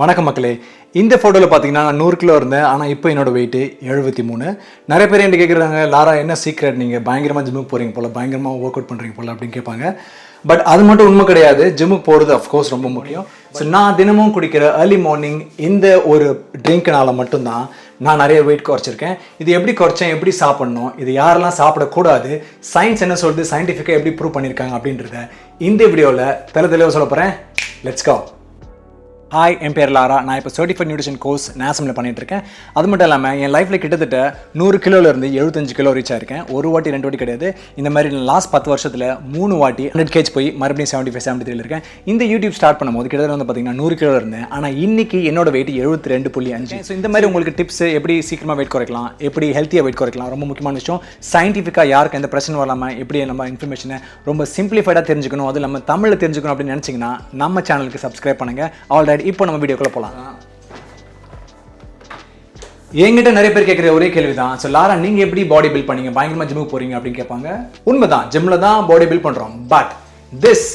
வணக்கம் மக்களே. இந்த ஃபோட்டோவில் பார்த்தீங்கன்னா நான் 100 கிலோ இருந்தேன். ஆனால் இப்போ என்னோட வெயிட்டு 73. நிறைய பேர் என்கிட்ட கேட்குறாங்க, லாரா என்ன சீக்ரெட், நீங்கள் பயங்கரமாக ஜிம்முக்கு போகிறீங்க போல், பயங்கரமாக ஒர்க் அவுட் பண்ணுறீங்க போல் அப்படின்னு கேட்பாங்க. பட் அது மட்டும் உண்மை கிடையாது. ஜிம்முக்கு போகிறது அஃப்கோர்ஸ் ரொம்ப முக்கியம். ஸோ நான் தினமும் குடிக்கிற ஏர்லி மார்னிங் இந்த ஒரு ட்ரிங்க்னால மட்டும்தான் நான் நிறைய வெயிட் குறைச்சிருக்கேன். இது எப்படி குறைச்சேன், எப்படி சாப்பிட்ணும், இது யாரெல்லாம் சாப்பிடக்கூடாது, சயின்ஸ் என்ன சொல்லுது, சயின்டிஃபிக்காக எப்படி ப்ரூவ் பண்ணியிருக்காங்க அப்படின்றத இந்த வீடியோவில் தெளிவாக சொல்ல போகிறேன். Let's go. ஹாய், என் பேர் லாரா. நான் இப்போ சர்டிஃபைட் நியூட்ரிஷன் கோர்ஸ் நேசமில் பண்ணிகிட்டு இருக்கேன். அது மட்டும் இல்லாமல் என் லைஃப்பில் கிட்டத்தட்ட 100 கிலோலேருந்து 75 கிலோ ரீச் ஆயிருக்கேன். ஒரு வாட்டி 2 வாட்டி கிடையாது. இந்த மாதிரி நான் லாஸ்ட் 10 வருஷத்தில் 3 வாட்டி 100 kg போய் மறுபடியும் 75-73 இருக்கேன். இந்த யூடியூப் ஸ்டார்ட் பண்ணும்போது கிட்டத்தட்ட வந்து பார்த்தீங்கன்னா 100 கிலோ இருந்தேன். ஆனால் இன்னைக்கு என்னோட வெயிட் 72.5. ஸோ இந்த மாதிரி உங்களுக்கு டிப்ஸ் எப்படி சீக்கிரமாக வெயிட் குறைக்கலாம், எப்படி ஹெல்த்தியாக வெயிட் குறைக்கலாம், ரொம்ப முக்கியமான விஷயம். சயின்டிஃபிக்காக யாருக்கு எந்த பிரச்சனை வராமல் எப்படி நம்ம இன்ஃபர்மேஷனை ரொம்ப சிம்பிளிஃபைடாக தெரிஞ்சுக்கணும், அது நம்ம தமிழில் தெரிஞ்சுக்கணும் அப்படின்னு நினச்சிங்கன்னா நம்ம சேனலுக்கு சப்ஸ்கிரைப் பண்ணுங்கள். ஆல்ரெடி இப்போ நம்ம வீடியோக்குள்ள போகலாம். என்கிட்ட நிறைய பேர் கேட்குற ஒரே கேள்வி தான், ஸோ லாரா நீங்கள் எப்படி பாடி பில்ட் பண்ணீங்க, பயங்கரமாக ஜிம்முக்கு போகிறீங்க அப்படின்னு கேட்பாங்க. உண்மைதான், ஜிம்மில் தான் பாடி பில்ட் பண்ணுறோம். But this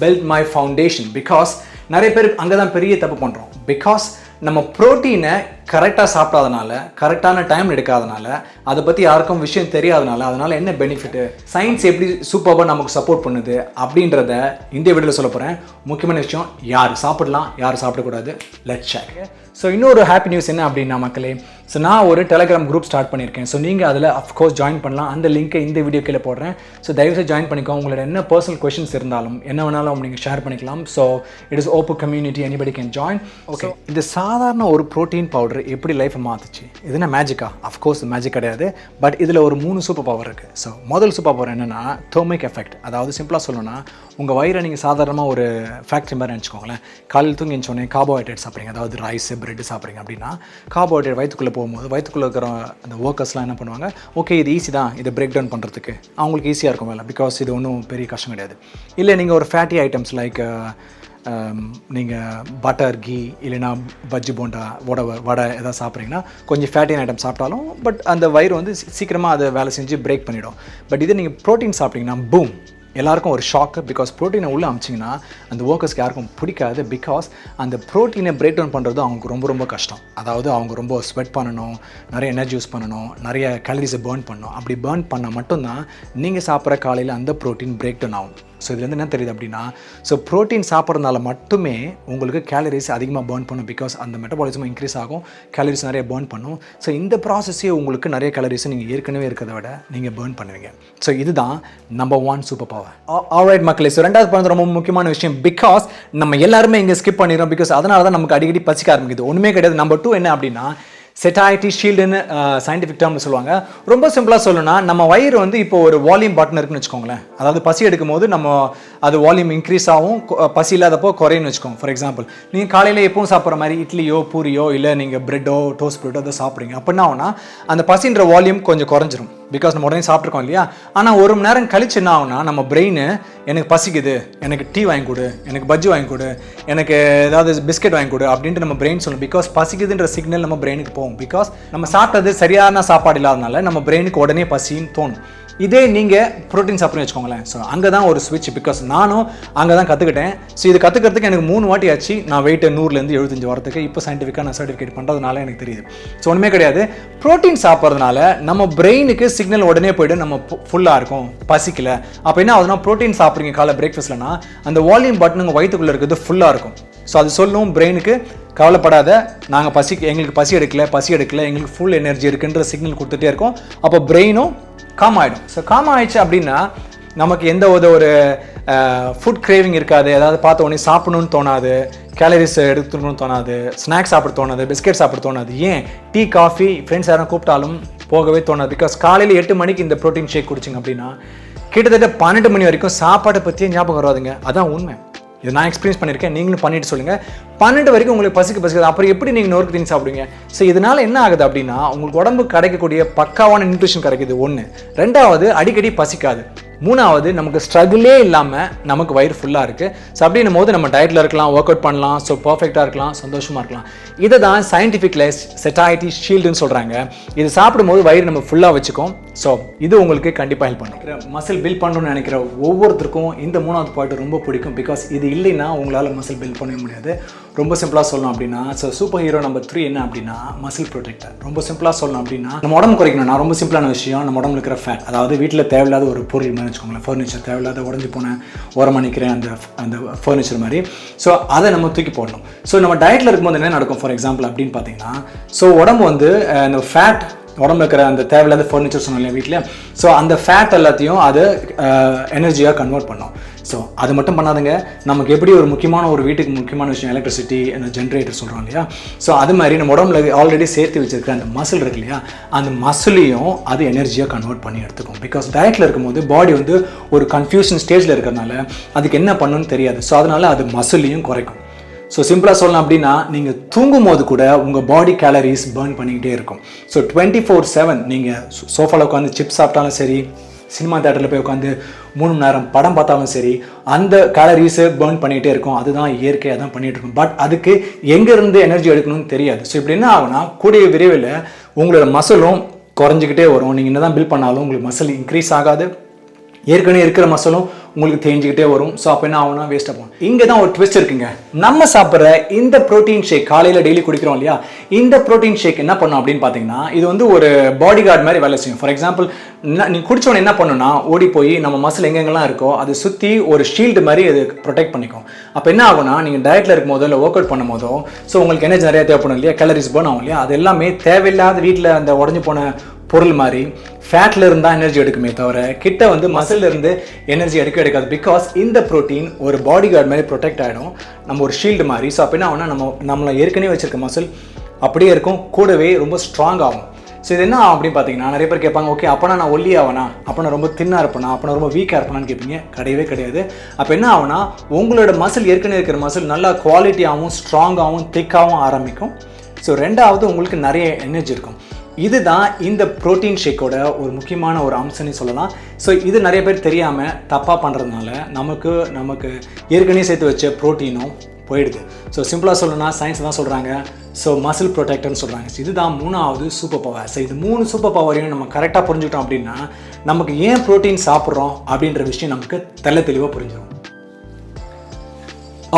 build my foundation. Because நிறைய பேர் அங்கே தான் பெரிய தப்பு பண்ணுறோம். பிகாஸ் நம்ம ப்ரோட்டீனை கரெக்டாக சாப்பிடாதனால, கரெக்டான டைம் எடுக்காதனால, அதை பற்றி யாருக்கும் விஷயம் தெரியாதனால, அதனால் என்ன பெனிஃபிட்டு, சயின்ஸ் எப்படி சூப்பராக நமக்கு சப்போர்ட் பண்ணுது அப்படின்றத இந்த வீடியோவில் சொல்ல போகிறேன். முக்கியமான விஷயம், யார் சாப்பிடலாம், யார் சாப்பிடக்கூடாது, லெட்ஸ் செக். ஸோ இன்னொரு ஹாப்பி நியூஸ் என்ன அப்படின்னா மக்களே, ஸோ நான் ஒரு டெலிகிராம் குரூப் ஸ்டார்ட் பண்ணியிருக்கேன். ஸோ நீங்கள் அதில் அஃப்கோர்ஸ் ஜாயின் பண்ணலாம். அந்த லிங்க்கை இந்த வீடியோ கீழே போடுறேன். ஸோ தயவுசெய்து ஜாயின் பண்ணிக்கோ. உங்களோட என்ன பர்சனல் கொஷின்ஸ் இருந்தாலும் என்ன வேணாலும் நீங்கள் ஷேர் பண்ணிக்கலாம். So it is open community, anybody can join. Okay, இந்த சாதாரண ஒரு ப்ரோட்டீன் பவுடர் எப்படி லைஃப்பை மாற்றுச்சு? இது என்ன மேஜிக்கா? அஃப்கோர்ஸ் மேஜிக் கிடையாது. பட் இதில் ஒரு 3 சூப்பர் பவர் இருக்குது. ஸோ முதல் சூப்பர் பவர் என்னென்னா தெர்மிக் எஃபெக்ட். அதாவது சிம்பிளாக சொல்லணும்னா, உங்கள் வயிறை நீங்கள் சாதாரணமாக ஒரு ஃபேக்ட்ரி மாதிரி நினச்சிக்கோங்களேன். காலையில் தூங்கி சொன்னேன் கார்போஹைட்ரேட் சாப்பிட்றீங்க, அதாவது ரைஸ் பிரெட் சாப்பிட்றீங்க அப்படின்னா, கார்போஹைட்ரேட் வயிற்றுக்குள்ளே போகும்போது வயிற்றுக்குள்ளே இருக்கிற அந்த ஒர்க்கர்ஸ்லாம் என்ன பண்ணுவாங்க, ஓகே இது ஈஸி தான், இதை பிரேக் டவுன் பண்ணுறதுக்கு அவங்களுக்கு ஈஸியாக இருக்கும் வேலை. பிகாஸ் இது ஒன்றும் பெரிய கஷ்டம் கிடையாது. இல்லை நீங்கள் ஒரு ஃபேட்டி ஐட்டம்ஸ் லைக் நீங்கள் பட்டர், கீ இல்லைனா பஜ்ஜி போண்டா, வடை எதாவது சாப்பிட்றீங்கன்னா கொஞ்சம் ஃபேட்டியான ஐட்டம் சாப்பிட்டாலும் பட் அந்த வயிறு வந்து சீக்கிரமாக அதை வேலை செஞ்சு பிரேக் பண்ணிவிடும். பட் இதே நீங்கள் ப்ரோட்டீன் சாப்பிட்டீங்கன்னா பூம், எல்லாருக்கும் ஒரு ஷாக்கு. பிகாஸ் ப்ரோட்டீனை உள்ளே அமிச்சிங்கன்னா அந்த ஒர்க்கர்ஸ்க்கு யாருக்கும் பிடிக்காது. பிகாஸ் அந்த ப்ரோட்டீனை பிரேக் டவுன் பண்ணுறது அவங்களுக்கு ரொம்ப ரொம்ப கஷ்டம். அதாவது அவங்க ரொம்ப ஸ்வெட் பண்ணணும், நிறைய எனர்ஜி யூஸ் பண்ணணும், நிறைய கேலரிஸை பேர்ன் பண்ணணும். அப்படி பேர்ன் பண்ணால் மட்டும்தான் நீங்கள் சாப்பிட்ற காலையில் அந்த ப்ரோட்டீன் பிரேக் டவுன் ஆகும். ஸோ இதுலேருந்து என்ன தெரியுது அப்படின்னா, ஸோ ப்ரோட்டீன் சாப்பிட்றதுனால மட்டுமே உங்களுக்கு கேலரிஸ் அதிகமாக பேர்ன் பண்ணும். பிகாஸ் அந்த மெட்டபாலிசமும் இன்க்ரீஸ் ஆகும், கேலரிஸ் நிறைய பேர்ன் பண்ணும். ஸோ இந்த ப்ராசஸே உங்களுக்கு நிறைய கேலரிஸை நீங்கள் ஏற்கனவே இருக்கிறத விட நீங்கள் பேர்ன் பண்ணுவீங்க. ஸோ இதுதான் நம்பர் 1 சூப்பர் பவர். ஆல்ரைட் மக்களே, ஸோ ரெண்டாவது பாயிண்ட் ரொம்ப முக்கியமான விஷயம். பிகாஸ் நம்ம எல்லாருமே இங்கே ஸ்கிப் பண்ணிடுறோம். பிகாஸ் அதனால தான் நமக்கு அடிக்கடி பசிக்க ஆரம்பிக்குது. ஒன்றுமே கிடையாது. நம்பர் 2 என்ன அப்படின்னா, செட்டாயிட்டி ஷீல்டுன்னு சயின்டிஃபிக் டேர்ம்னு சொல்லுவாங்க. ரொம்ப சிம்பிளாக சொல்லணும்னா, நம்ம வயிறு வந்து இப்போ ஒரு வால்யூம் பட்டன் இருக்குன்னு வச்சுக்கோங்களேன். அதாவது பசி எடுக்கும் போது நம்ம அது வால்யூம் இன்க்ரீஸ் ஆகும், பசி இல்லாதப்போ குறையுன்னு வச்சுக்கோங்க. ஃபார் எக்ஸாம்பிள், நீங்கள் காலையில் எப்பவும் சாப்பிட்ற மாதிரி இட்லியோ பூரியோ இல்லை நீங்கள் பிரெட்டோ டோஸ்ட் பிரெட்டோ அதை சாப்பிட்றீங்க அப்படின்னா ஆகுனா அந்த பசின்ற வால்யூம் கொஞ்சம் குறைஞ்சிரும். பிகாஸ் நம்ம உடனே சாப்பிட்ருக்கோம் இல்லையா. ஆனால் 1 மணி நேரம் கழிச்சு என்ன ஆகுனா, நம்ம பிரெயின் எனக்கு பசிக்குது, எனக்கு டீ வாங்கி கொடு, எனக்கு பஜ்ஜி வாங்கி கொடு, எனக்கு ஏதாவது பிஸ்கெட் வாங்கி கொடு அப்படின்ட்டு நம்ம பிரெயின் சொல்லணும். பிகாஸ் பசிக்குதுன்ற சிக்னல் நம்ம பிரெயினுக்கு போகும். பிகாஸ் நம்ம சாப்பிட்டது சரியான சாப்பாடு இல்லாதனால நம்ம பிரெயினுக்கு உடனே பசின்னு தோணும். இதே நீங்கள் ப்ரோட்டீன் சாப்பிட்றேன்னு வச்சுக்கோங்களேன். ஸோ அங்கே தான் ஒரு ஸ்விட்ச். பிகாஸ் நானும் அங்கே தான் கற்றுக்கிட்டேன். ஸோ இது கற்றுக்கிறதுக்கு எனக்கு 3 வாட்டி ஆச்சு. நான் வெயிட் 100லேருந்து 75 வரதுக்கு இப்போ சயின்டிஃபிக்காக நான் சர்டிஃபிகேட் பண்ணுறதுனால எனக்கு தெரியுது. ஸோ ஒன்றுமே கிடையாது. ப்ரோட்டீன் சாப்பிட்றதுனால நம்ம பிரெயினுக்கு சிக்னல் உடனே போய்ட்டு நம்ம ஃபுல்லாக இருக்கும், பசிக்கல. அப்போ என்ன ஆகுதுன்னா, ப்ரோட்டீன் சாப்பிட்றீங்க காலை பிரேக்ஃபாஸ்ட்லனா அந்த வால்யூம் பட்டன் உங்கள் வயிற்றுக்குள்ளே இருக்கிறது ஃபுல்லாக இருக்கும். ஸோ அது சொல்லும் பிரெயினுக்கு, கவலைப்படாத, நாங்கள் எங்களுக்கு பசி எடுக்கல, எங்களுக்கு ஃபுல் எனர்ஜி இருக்குன்ற சிக்னல் கொடுத்துட்டே இருக்கோம். அப்போ பிரெயினும் காம் ஆகிடும். ஸோ காம் ஆயிடுச்சு அப்படின்னா நமக்கு எந்த ஒரு ஃபுட் கிரேவிங் இருக்காது. ஏதாவது பார்த்த உடனே சாப்பிடணும்னு தோணாது, கேலரிஸ் எடுத்துக்கணும்னு தோணாது, ஸ்நாக்ஸ் சாப்பிட தோணாது, பிஸ்கெட் சாப்பிட தோணாது. ஏன் டீ காஃபி ஃப்ரெண்ட்ஸ் யாரும் கூப்பிட்டாலும் போகவே தோணாது. பிகாஸ் காலையில் 8 மணிக்கு இந்த ப்ரோட்டீன் ஷேக் குடிச்சிங்க அப்படின்னா கிட்டத்தட்ட 12 மணி வரைக்கும் சாப்பாடை பற்றியே ஞாபகம் வராதுங்க. அதான் உண்மை. இது நான் எக்ஸ்பீரியன்ஸ் பண்ணியிருக்கேன், நீங்களும் பண்ணிட்டு சொல்லுங்கள். 12 வரைக்கும் உங்களுக்கு பசிக்குது. அப்புறம் எப்படி நீங்கள் நொறுக்கு தீனி சாப்பிடுவீங்க? ஸோ இதனால் என்ன ஆகுது அப்படின்னா, உங்களுக்கு உடம்புக்கு கிடைக்கக்கூடிய பக்காவான நியூட்ரிஷன் கிடைக்குது 1. 2வது அடிக்கடி பசிக்காது. 3வது நமக்கு ஸ்ட்ரகிளே இல்லாமல் நமக்கு வயிறு ஃபுல்லாக இருக்குது. ஸோ அப்படின்னும் போது நம்ம டயட்டில் இருக்கலாம், ஒர்க் அவுட் பண்ணலாம், ஸோ பர்ஃபெக்டாக இருக்கலாம், சந்தோஷமாக இருக்கலாம். இதை தான் சயின்டிஃபிக் செட்டாயிட்டி ஷீல்டுன்னு சொல்கிறாங்க. இது சாப்பிடும்போது வயிறு நம்ம ஃபுல்லாக வச்சுக்கும், ஸோ இது உங்களுக்கு கண்டிப்பாக ஹெல்ப் பண்ணுறேன். மசில் பில்ட் பண்ணணும்னு நினைக்கிற ஒவ்வொருத்தருக்கும் இந்த 3வது பாயிண்ட் ரொம்ப பிடிக்கும். பிகாஸ் இது இல்லைன்னா உங்களால் மசில் பில்ட் பண்ணவே முடியாது. ரொம்ப சிம்பிளாக சொல்லணும் அப்படின்னா, ஸோ சூப்பர் ஹீரோ நம்பர் 3 என்ன அப்படின்னா மசில் ப்ரொடெக்டர். ரொம்ப சிம்பிளாக சொல்லணும் அப்படின்னா, நம்ம உடம்பு குறைக்கணும்னா ரொம்ப சிம்பிளான விஷயம், நம்ம உடம்புல இருக்கிற ஃபேட், அதாவது வீட்டில் தேவையில்லாத ஒரு பொருள் மாதிரி வச்சுக்கோங்களேன், ஃபர்னிச்சர், தேவையில்லாத உடஞ்சி போன ஓரமாக நிற்கிறேன் அந்த ஃபர்னிச்சர் மாதிரி. ஸோ அதை நம்ம தூக்கி போடணும். ஸோ நம்ம டயட்டில் இருக்கும்போது என்ன நடக்கும் ஃபார் எக்ஸாம்பிள் அப்படின்னு பார்த்தீங்கன்னா, ஸோ உடம்பு வந்து அந்த ஃபேட், உடம்புல இருக்கிற அந்த தேவையில்லாத ஃபர்னிச்சர் சொன்னோம் இல்லையா வீட்டில், ஸோ அந்த ஃபேட் எல்லாத்தையும் அது எனர்ஜியாக கன்வெர்ட் பண்ணோம். ஸோ அது மட்டும் பண்ணாதுங்க, நமக்கு எப்படி ஒரு முக்கியமான ஒரு வீட்டுக்கு முக்கியமான விஷயம் எலக்ட்ரிசிட்டி, அந்த ஜென்ரேட்டர் சொல்கிறோம் இல்லையா, ஸோ அது மாதிரி நம்ம உடம்புல ஆல்ரெடி சேர்த்து வச்சிருக்கிற அந்த மசில் இருக்கு இல்லையா, அந்த மசிலையும் அது எனர்ஜியாக கன்வெர்ட் பண்ணி எடுத்துக்கும். பிகாஸ் டயட்டில் இருக்கும்போது பாடி வந்து ஒரு கன்ஃபியூஷன் ஸ்டேஜில் இருக்கிறதுனால அதுக்கு என்ன பண்ணணும்னு தெரியாது. ஸோ அதனால் அது மசிலையும் குறைக்கும். ஸோ சிம்பிளாக சொல்லலாம் அப்படின்னா, நீங்கள் தூங்கும் போது கூட உங்கள் பாடி கேலரிஸ் பர்ன் பண்ணிக்கிட்டே இருக்கும். ஸோ 24/7 நீங்கள் சோஃபாவில் உட்காந்து சிப்ஸ் சாப்பிட்டாலும் சரி, சினிமா தேட்டரில் போய் உட்காந்து 3 மணி நேரம் படம் பார்த்தாலும் சரி, அந்த கேலரிஸை பர்ன் பண்ணிகிட்டே இருக்கும். அதுதான் இயற்கையாக தான் பண்ணிகிட்டு இருக்கும். பட் அதுக்கு எங்கேருந்து எனர்ஜி எடுக்கணும்னு தெரியாது. ஸோ இப்படி என்ன ஆகுனா, கூடிய விரைவில் உங்களோட மசிலும் குறைஞ்சிக்கிட்டே வரும். நீங்கள் என்ன தான் பில்ட் பண்ணாலும் உங்களுக்கு மசில் இன்க்ரீஸ் ஆகாது. ஏற்கனவே இருக்கிற மசிலும் உங்களுக்கு தேஞ்சிக்கிட்டே வரும். ஸோ அப்போ என்ன ஆகும்னா வேஸ்ட்டாக போகும். இங்கே தான் ஒரு ட்விஸ்ட் இருக்குங்க. நம்ம சாப்பிட்ற இந்த ப்ரோட்டீன் ஷேக், காலையில் டெய்லி குடிக்கிறோம் இல்லையா, இந்த ப்ரோட்டீன் ஷேக் என்ன பண்ணும் அப்படின்னு பார்த்தீங்கன்னா, இது வந்து ஒரு பாடி கார்டு மாதிரி வேலை செய்யும். ஃபார் எக்ஸாம்பிள், நீங்கள் குடிச்சோன்னு என்ன பண்ணுன்னா, ஓடி போய் நம்ம மசில் எங்கெங்கெல்லாம் இருக்கோ அதை சுற்றி ஒரு ஷீல்டு மாதிரி அது ப்ரொடெக்ட் பண்ணிக்கும். அப்போ என்ன ஆகுனா, நீங்கள் டயட்டில் இருக்கும் போதோ இல்லை ஒர்க் அவுட் பண்ணும் போதோ, ஸோ உங்களுக்கு எனர்ஜி நிறைய தேவைப்படும் இல்லையா, கேலரிஸ் பர்ன் ஆகும் இல்லையா, அது எல்லாமே தேவையில்லாத வீட்டில் அந்த உடஞ்சி போன பொருள் மாதிரி ஃபேட்ல இருந்தா எனர்ஜி எடுக்குமே தவிர கிட்ட வந்து மசில்ல இருந்து எனர்ஜி எடுக்காது. பிகாஸ் இந்த ப்ரோட்டீன் ஒரு பாடி கார்டு மாதிரி ப்ரொடெக்ட் ஆகிடும், நம்ம ஒரு ஷீல்டு மாதிரி. ஸோ அப்போ என்ன ஆகும்னா, நம்மளை ஏற்கனவே வச்சிருக்க மசில் அப்படியே இருக்கும், கூடவே ரொம்ப ஸ்ட்ராங் ஆகும். ஸோ இது என்ன ஆகும் அப்படின்னு பார்த்தீங்கன்னா, நிறைய பேர் கேட்பாங்க, ஓகே அப்போனா நான் ஒல்லி ஆவனா, அப்போ நான் ரொம்ப தின்னாக இருப்பேனா, அப்போ நான் ரொம்ப வீக்காக இருப்பேனான்னு கேட்பீங்க. கிடையவே கிடையாது. அப்போ என்ன ஆகுனா, உங்களோட மசில் ஏற்கனவே இருக்கிற மசில் நல்லா குவாலிட்டியாகவும் ஸ்ட்ராங்காகவும் திக்காகவும் ஆரம்பிக்கும். ஸோ ரெண்டாவது உங்களுக்கு நிறைய எனர்ஜி இருக்கும். இதுதான் இந்த ப்ரோட்டீன் ஷேக்கோட ஒரு முக்கியமான ஒரு அம்சம்னு சொல்லலாம். ஸோ இது நிறைய பேர் தெரியாமல் தப்பாக பண்ணுறதுனால நமக்கு ஏற்கனவே சேர்த்து வச்ச ப்ரோட்டீனும் போயிடுது. ஸோ சிம்பிளாக சொல்லணும்னா சயின்ஸ் தான் சொல்கிறாங்க, ஸோ மசில் ப்ரொடெக்டர்னு சொல்கிறாங்க. ஸோ இதுதான் 3வது சூப்பர் பவர். ஸோ இது 3 சூப்பர் பவரையும் நம்ம கரெக்டாக புரிஞ்சுக்கிட்டோம் அப்படின்னா, நமக்கு ஏன் ப்ரோட்டீன் சாப்பிட்றோம் அப்படின்ற விஷயம் நமக்கு தெளிவாக புரிஞ்சிடும்.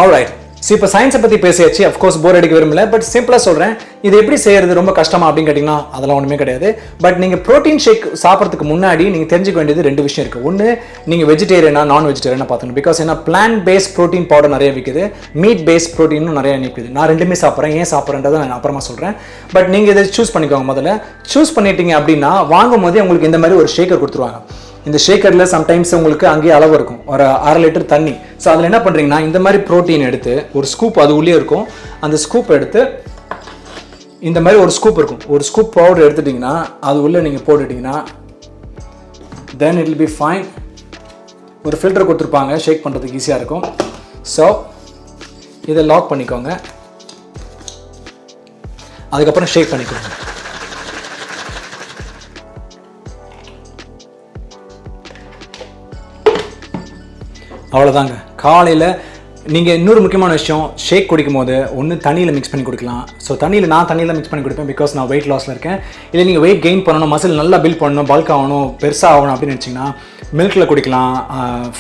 ஆல்ரைட், ஸோ இப்போ சயின்ஸை பற்றி பேசியாச்சு. அஃப்கோர்ஸ் போர் அடிக்க விரும்பல, பட் சிம்பிளாக சொல்கிறேன், இது எப்படி செய்கிறது ரொம்ப கஷ்டமா அப்படின்னு கேட்டிங்கன்னா அதெல்லாம் ஒன்றுமே கிடையாது. பட் நீங்கள் ப்ரோட்டீன் ஷேக் சாப்பிட்றதுக்கு முன்னாடி நீங்கள் தெரிஞ்சுக்க வேண்டியது 2 விஷயம் இருக்குது. ஒன்று, நீங்கள் வெஜிடேரியனா நான் வெஜிடேரியனா பார்த்துக்கணும். பிகாஸ் ஏன்னா பிளான்ட் பேஸ்ட் ப்ரோட்டீன் பவுடர் நிறைய விற்குது, மீட் பேஸ்ட் ப்ரோட்டீனும் நிறைய நிற்குது. நான் 2மே சாப்பிட்றேன். ஏன் சாப்பிட்றேன்றதை நான் அப்புறமா சொல்கிறேன். பட் நீங்கள் இதை சூஸ் பண்ணிக்கோங்க. முதல்ல சூஸ் பண்ணிட்டீங்க அப்படின்னா, வாங்கும் போதே உங்களுக்கு இந்த மாதிரி ஒரு ஷேக்கர் கொடுத்துருவாங்க. இந்த ஷேக்கரில் சம்டைம்ஸ் உங்களுக்கு அங்கேயே அளவு இருக்கும், ஒரு 1/2 லிட்டர் தண்ணி. ஸோ அதில் என்ன பண்ணுறீங்கன்னா, இந்த மாதிரி ப்ரோட்டீன் எடுத்து ஒரு ஸ்கூப், அது உள்ளே இருக்கும், அந்த ஸ்கூப் எடுத்து இந்த மாதிரி ஒரு ஸ்கூப் இருக்கும், ஒரு ஸ்கூப் பவுடர் எடுத்துட்டிங்கன்னா அது உள்ளே நீங்கள் போட்டுட்டிங்கன்னா then it will be fine. ஒரு ஃபில்டர் கொடுத்துருப்பாங்க, ஷேக் பண்ணுறதுக்கு ஈஸியாக இருக்கும். ஸோ இதை லாக் பண்ணிக்கோங்க, அதுக்கப்புறம் ஷேக் பண்ணிக்கோங்க. அவ்வளோதாங்க. காலையில் நீங்கள் இன்னொரு முக்கியமான விஷயம், ஷேக் குடிக்கும் போது ஒன்று தண்ணியில் மிக்ஸ் பண்ணி கொடுக்கலாம். ஸோ நான் தண்ணியில் மிக்ஸ் பண்ணி கொடுப்பேன், பிகாஸ் நான் வெயிட் லாஸில் இருக்கேன். இல்லை நீங்கள் வெயிட் கெயின் பண்ணணும், மசில் நல்லா பில்ட் பண்ணணும், பல்க் ஆகணும், பெருசாக ஆகணும் அப்படின்னு நினச்சிங்கன்னா மில்கில் குடிக்கலாம்,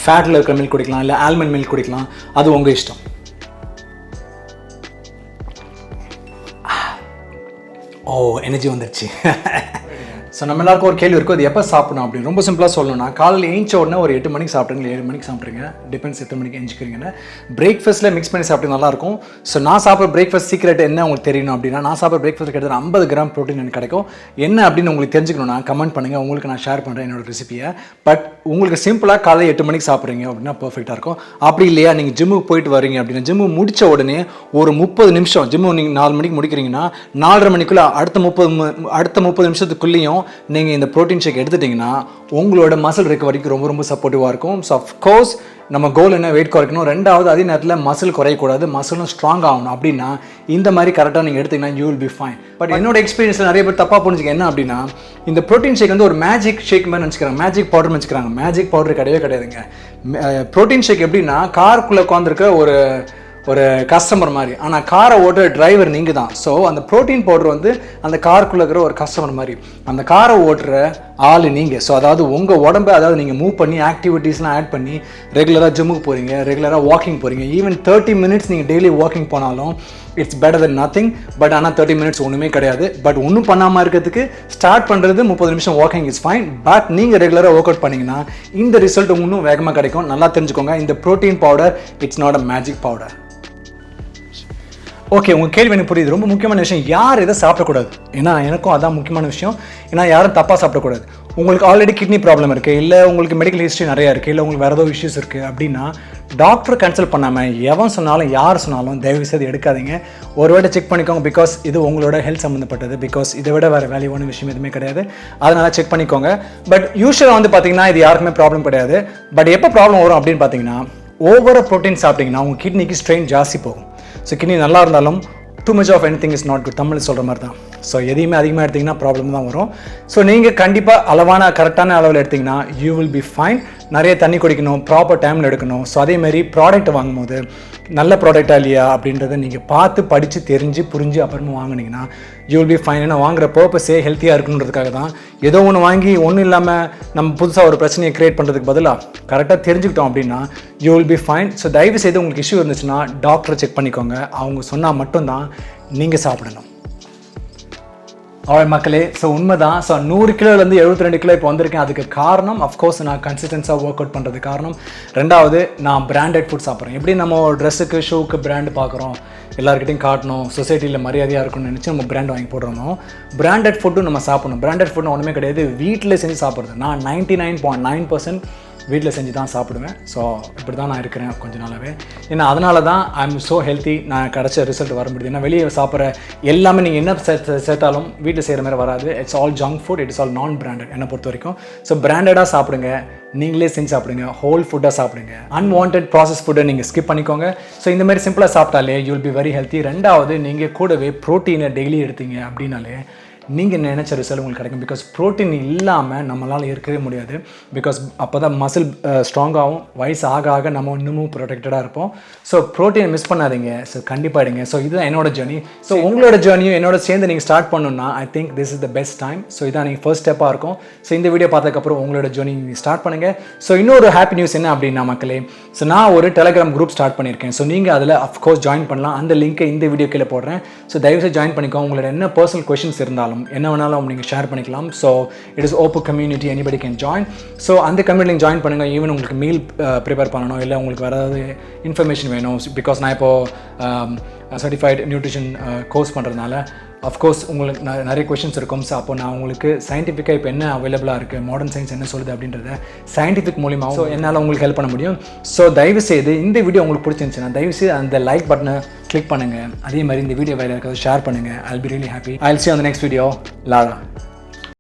ஃபேட்டில் இருக்கிற மில்க் குடிக்கலாம், இல்லை ஆல்மண்ட் மில்க் குடிக்கலாம், அது உங்கள் இஷ்டம். எனர்ஜி வந்துடுச்சு. ஸோ நம்ம எல்லாருக்கும் ஒரு கேள்வி இருக்கும், அது எப்போ சாப்பிடணும் அப்படின்னு. ரொம்ப சிம்பிளாக சொல்லணும்னா, காலையில் ஏஞ்ச உடனே ஒரு 8 மணிக்கு சாப்பிட்றீங்க, 7 மணிக்கு சாப்பிட்றீங்க, டிபெண்ட்ஸ் எத்தனை மணிக்கு எழுஞ்சிக்கிறீங்கன்னு. பிரேக்ஃபாஸ்ட்டில் மிக்ஸ் பண்ணி சாப்பிட்டு நல்லாயிருக்கும். ஸோ நான் சாப்பிட்ற பிரேக்ஃபாஸ்ட் சீக்ரெட் என்ன உங்களுக்கு தெரியணும் அப்படின்னா, நான் சாப்பிட்ற பிரேக்ஃபாஸ்ட் கிட்டத்தட்ட 50 கிராம் ப்ரோட்டீன் எனக்கு கிடைக்கும். என்ன அப்படின்னு உங்களுக்கு தெரிஞ்சுக்கணும்னா கமெண்ட் பண்ணுங்கள், உங்களுக்கு நான் ஷேர் பண்ணுறேன் என்னோட ரெசிபியை. பட் உங்களுக்கு சிம்பிளாக காலையில் 8 மணிக்கு சாப்பிட்றீங்க அப்படின்னா பர்ஃபெக்டாக இருக்கும். அப்படி இல்லையா, நீங்கள் ஜிம்முக்கு போயிட்டு வரீங்க அப்படின்னா, ஜிம்மு முடித்த உடனே ஒரு 30 நிமிஷம், ஜிம்மு நீங்கள் 4 மணிக்கு முடிக்கிறீங்கன்னா 4:30 மணிக்குள்ளே அடுத்த 30 நிமிஷத்துக்குள்ளேயும் நீங்கள் இந்த ப்ரோட்டீன் ஷேக் எடுத்துட்டிங்கன்னா உங்களோட மசில் ரெக்கவரிக்கு ரொம்ப ரொம்ப சப்போர்ட்டிவாக இருக்கும். ஸோ அஃப்கோர்ஸ் நம்ம கோல் என்ன, வெயிட் குறைக்கணும். ரெண்டாவது, அதே நேரத்தில் மசில் குறையக்கூடாது, மசிலும் ஸ்ட்ராங் ஆகணும். அப்படின்னா இந்த மாதிரி கரெக்டாக நீங்கள் எடுத்திங்கன்னா you will be fine. But என்னோட எக்ஸ்பீரியன்ஸில் நிறைய பேர் தப்பாக புரிஞ்சுக்க என்ன அப்படின்னா, இந்த ப்ரோட்டீன் ஷேக் வந்து ஒரு மேஜிக் ஷேக் மாதிரி நினச்சிக்கிறாங்க, மேஜிக் பவுடர் நினச்சிக்கிறாங்க. மேஜிக் பவுடர் கிடையாதுங்க. ப்ரோட்டீன் ஷேக் எப்படின்னா, காருக்குள்ளே உட்காந்துருக்க ஒரு கஸ்டமர் மாதிரி, ஆனால் காரை ஓட்டுற டிரைவர் நீங்கள் தான். ஸோ அந்த ப்ரோட்டீன் பவுடர் வந்து அந்த காருக்குள்ளே இருக்கிற ஒரு கஸ்டமர் மாதிரி, அந்த காரை ஓட்டுற ஆள் நீங்கள். ஸோ அதாவது உங்கள் உடம்பை அதாவது நீங்கள் மூவ் பண்ணி ஆக்டிவிட்டீஸ்லாம் ஆட் பண்ணி ரெகுலராக ஜிம்முக்கு போகிறீங்க, ரெகுலராக வாக்கிங் போகிறீங்க, ஈவன் 30 minutes நீங்கள் டெய்லி வாக்கிங் போனாலும் it's better then nothing. But ஆனால் 30 minutes ஒன்றுமே கிடையாது. பட் ஒன்றும் பண்ணாமல் இருக்கிறதுக்கு ஸ்டார்ட் பண்ணுறது 30 நிமிஷம் வாக்கிங் இஸ் ஃபைன். பட் நீங்கள் ரெகுலராக ஒர்க் அவுட் பண்ணிங்கன்னா இந்த ரிசல்ட் இன்னும் வேகமாக கிடைக்கும். நல்லா தெரிஞ்சுக்கோங்க, இந்த protein powder it's not a magic powder. Okay, உங்கள் கேள்வி எனக்கு புரியுது. ரொம்ப முக்கியமான விஷயம், யார் இதை சாப்பிடக்கூடாது. ஏன்னா எனக்கும் அதான் முக்கியமான விஷயம். ஏன்னா யாரும் தப்பாக சாப்பிடக்கூடாது. உங்களுக்கு ஆல்ரெடி கிட்னி ப்ராப்ளம் இருக்குது, இல்லை உங்களுக்கு மெடிக்கல் ஹிஸ்ட்ரி நிறையா இருக்குது, இல்லை உங்களுக்கு வேறு ஏதோ இஷ்யூஸ் இருக்குது அப்படின்னா டாக்டரை கன்சல்ட் பண்ணாமல் எவன் சொன்னாலும் யார் சொன்னாலும் தயவு செய்து எடுக்காதீங்க. ஒரு வாட்டி செக் பண்ணிக்கோங்க. பிகாஸ் இது உங்களோட ஹெல்த் சம்மந்தப்பட்டது. பிகாஸ் இதை விட வேறு வேல்யூவான விஷயம் எதுவுமே கிடையாது. அதனால் செக் பண்ணிக்கோங்க. பட் யூஸ்வலாக வந்து பார்த்தீங்கன்னா இது யாருக்குமே ப்ராப்ளம் கிடையாது. பட் எப்போ ப்ராப்ளம் வரும் அப்படின்னு பார்த்தீங்கன்னா ஓவராக ப்ரோட்டீன் சாப்பிட்டிங்கன்னா உங்கள் கிட்னிக்கு ஸ்ட்ரெயின் ஜாஸ்தி போகும். ஸோ கிட்னி நல்லா இருந்தாலும் too much of anything is not good, Tamil சொல்கிற மாதிரி தான். ஸோ எதையுமே அதிகமாக எடுத்திங்கன்னா ப்ராப்ளம் தான் வரும். ஸோ நீங்கள் கண்டிப்பாக அளவான கரெக்டான அளவில் எடுத்திங்கன்னா யூ வில் பி ஃபைன். நிறைய தண்ணி குடிக்கணும், ப்ராப்பர் டைமில் எடுக்கணும். ஸோ அதேமாதிரி ப்ராடக்ட் வாங்கும்போது நல்ல ப்ராடக்டாக இல்லையா அப்படின்றத நீங்கள் பார்த்து படித்து தெரிஞ்சு புரிஞ்சு அப்புறமா வாங்கினீங்கன்னா யூ வில் பி ஃபைன். ஏன்னா வாங்குற பர்பஸே ஹெல்த்தியாக இருக்கணுன்றதுக்காக தான். ஏதோ ஒன்று வாங்கி ஒன்றும் இல்லாமல் நம்ம புதுசாக ஒரு பிரச்சனையை க்ரியேட் பண்ணுறதுக்கு பதிலாக கரெக்டாக தெரிஞ்சுக்கிட்டோம் அப்படின்னா you will be fine. So தயவு செய்து உங்களுக்கு இஷ்யூ இருந்துச்சுன்னா டாக்டரை செக் பண்ணிக்கோங்க. அவங்க சொன்னால் மட்டும்தான் நீங்கள் சாப்பிடணும். மக்களே, ஸோ உண்மை தான். ஸோ 100 கிலோலேருந்து 72 கிலோ இப்போ வந்திருக்கேன். அதுக்கு காரணம் அஃப்கோர்ஸ் நான் கன்சிஸ்டன்ஸாக ஒர்க் அவுட் பண்ணுறது காரணம். ரெண்டாவது, நான் பிராண்டட் ஃபுட் சாப்பிட்றேன். எப்படி நம்ம ட்ரெஸ்ஸுக்கு ஷூக்கு பிராண்டு பார்க்குறோம், எல்லாருக்கிட்டையும் காட்டணும், சொசைட்டியில் மரியாதையாக இருக்கும்னு நினச்சி நம்ம பிராண்ட் வாங்கி போடுறோமோ, பிராண்டட் ஃபுட்டும் நம்ம சாப்பிடணும். பிராண்டட் ஃபுட்னு ஒன்றுமே கிடையாது, வீட்டில் செஞ்சு சாப்பிட்றது. நான் 99.9% வீட்டில் செஞ்சு தான் சாப்பிடுவேன். ஸோ இப்படி தான் நான் இருக்கிறேன் கொஞ்ச நாளாகவே. ஏன்னா அதனால தான் ஐ எம் ஸோ ஹெல்த்தி. நான் கிடச்ச ரிசல்ட் வர முடியுது. ஏன்னா வெளியே சாப்பிட்ற எல்லாமே நீங்கள் என்ன சேர்த்தாலும் வீட்டில் செய்கிற மாதிரி வராது. It's all junk food, it's all நான் பிராண்டட் என்னை பொறுத்த வரைக்கும். ஸோ பிராண்டடாக சாப்பிடுங்க, நீங்களே செஞ்சு சாப்பிடுங்க, ஹோல் ஃபுட்டாக சாப்பிடுங்க. அன்வான்ட் ப்ராசஸ் ஃபுட்டை நீங்கள் ஸ்கிப் பண்ணிக்கோங்க. ஸோ இந்த மாதிரி சிம்பிளாக சாப்பிட்டாலே you will be very healthy. ரெண்டாவது, நீங்கள் கூடவே ப்ரோட்டீனை டெய்லி எடுத்தீங்க அப்படின்னாலே நீங்கள் நினச்ச ரிசல்ட் உங்களுக்கு கிடைக்கும். பிகாஸ் ப்ரோட்டீன் இல்லாமல் நம்மளால் இருக்கவே முடியாது. பிகாஸ் அப்போ தான் மசில் ஸ்ட்ராங்காகவும், வயசு ஆக ஆக நம்ம இன்னமும் ப்ரொடெக்டடாக இருப்போம். ஸோ ப்ரோட்டீனை மிஸ் பண்ணாதீங்க. ஸோ கண்டிப்பாக எடுங்க. ஸோ இதுதான் என்னோட ஜேர்னி. ஸோ உங்களோட ஜேர்னியும் என்னோட சேர்ந்து நீங்கள் ஸ்டார்ட் பண்ணணும்னா I think this is the best time. So இதான் நீங்கள் ஃபர்ஸ்ட் ஸ்டெப்பாக இருக்கும். ஸோ இந்த வீடியோ பார்த்ததுக்கப்புறம் உங்களோட ஜேர்னி நீங்கள் ஸ்டார்ட் பண்ணுங்கள். ஸோ இன்னொரு ஹாப்பி நியூஸ் என்ன அப்படின்னா மக்களே, ஸோ நான் ஒரு டெலிகிராம் குரூப் ஸ்டார்ட் பண்ணியிருக்கேன். ஸோ நீங்கள் அதில் அஃப்கோர்ஸ் ஜாயின் பண்ணலாம். அந்த லிங்க்கை இந்த வீடியோ கீழே போடுறேன். ஸோ தயவுசெய்து ஜாயின் பண்ணிக்கோங்க. உங்களோட என்ன பர்சனல் கொஷின்ஸ் இருந்தாலும் என்ன வேணாலும் நீங்கள் ஷேர் பண்ணிக்கலாம். So it is open community, anybody can join. So அந்த கம்யூனிட்டி ஜாயின் பண்ணுங்கள். ஈவன் உங்களுக்கு மீல் ப்ரிப்பேர் பண்ணணும், இல்லை உங்களுக்கு வேறு ஏதாவது இன்ஃபர்மேஷன் வேணும். பிகாஸ் நான் இப்போது சர்டிஃபைட் நியூட்ரிஷன் கோர்ஸ் பண்ணுறதுனால அஃப்கோர்ஸ் உங்களுக்கு நிறைய கொஷின்ஸ் இருக்கும். ஸோ அப்போ நான் உங்களுக்கு சயின்டிஃபிக்காக இப்போ என்ன அவைலபிளாக இருக்குது, மாடர்ன் சயின்ஸ் என்ன சொல்லுது அப்படின்றத சயின்டிஃபிக் மூலியமாக ஸோ என்னால் உங்களுக்கு ஹெல்ப் பண்ண முடியும். ஸோ தயவுசெய்து இந்த வீடியோ உங்களுக்கு பிடிச்சிருந்துச்சுன்னா தயவுசெய்து அந்த லைக் பட்டனை கிளிக் பண்ணுங்கள். அதே மாதிரி இந்த வீடியோ வேறு யாருக்காவது ஷேர் பண்ணுங்கள். I will be really happy. I will see you on the next video. Lara.